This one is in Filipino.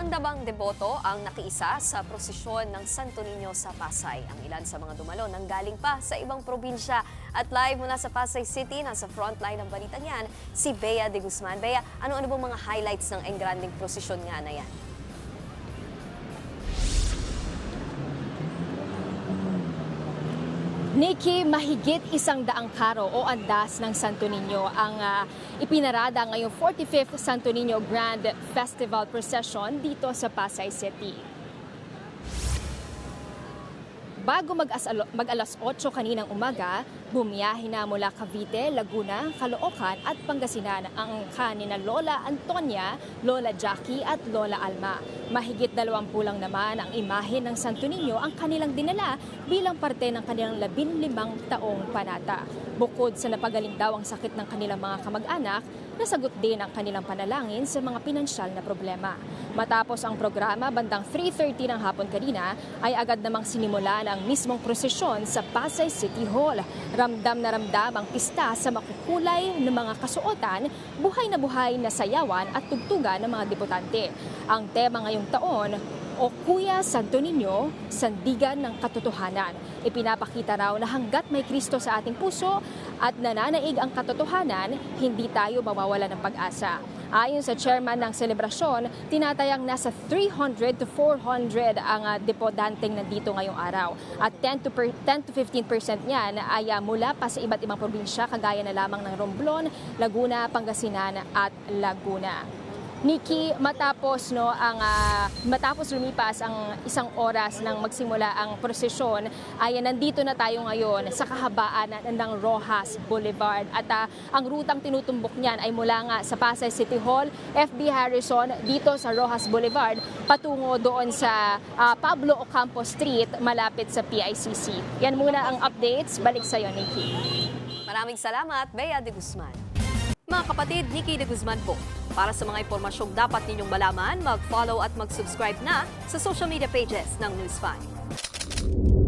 Daan-dabang deboto ang nakiisa sa prosesyon ng Santo Niño sa Pasay. Ang ilan sa mga dumalo nanggaling pa sa ibang probinsya. At live mula sa Pasay City, nasa frontline ng balitang yan, si Bea de Guzman. Bea, ano-ano bang mga highlights ng engranding prosesyon nga na yan? Nikki, mahigit 100 karo o andas ng Santo Niño ang ipinarada ngayong 45th Santo Niño Grand Festival Procession dito sa Pasay City. Bago mag-alas 8 kaninang umaga, bumiyahe na mula Cavite, Laguna, Caloocan at Pangasinan ang kanina Lola Antonia, Lola Jackie at Lola Alma. Mahigit 20 lang naman ang imahe ng Santo Niño ang kanilang dinala bilang parte ng kanilang 15 taong panata. Bukod sa napagaling daw ang sakit ng kanilang mga kamag-anak, nasagot din ang kanilang panalangin sa mga pinansyal na problema. Matapos ang programa, bandang 3:30 ng hapon kanina, ay agad namang sinimula ang mismong prosesyon sa Pasay City Hall. Ramdam na ramdam ang pista sa makukulay ng mga kasuotan, buhay na sayawan at tugtugan ng mga debutante. Ang tema ngayong taon, o Kuya Santo Niño, sandigan ng katotohanan. Ipinapakita raw na hanggat may Kristo sa ating puso at nananaig ang katotohanan, hindi tayo mawawala ng pag-asa. Ayon sa chairman ng selebrasyon, tinatayang nasa 300 to 400 ang depodanteng nandito ngayong araw. At 10 to 15% niyan ay mula pa sa iba't ibang probinsya kagaya na lamang ng Romblon, Laguna, Pangasinan at Laguna. Nikki, matapos lumipas ang 1 oras nang magsimula ang prosesyon, ay nandito na tayo ngayon sa kahabaan ng Roxas Boulevard. At ang rutang tinutumbok niyan ay mula nga sa Pasay City Hall, FB Harrison, dito sa Roxas Boulevard, patungo doon sa Pablo Ocampo Street, malapit sa PICC. Yan muna ang updates. Balik sa iyo, Nikki. Maraming salamat, Bea de Guzman. Mga kapatid, Nikki de Guzman po. Para sa mga impormasyong dapat ninyong malaman, mag-follow at mag-subscribe na sa social media pages ng News 5.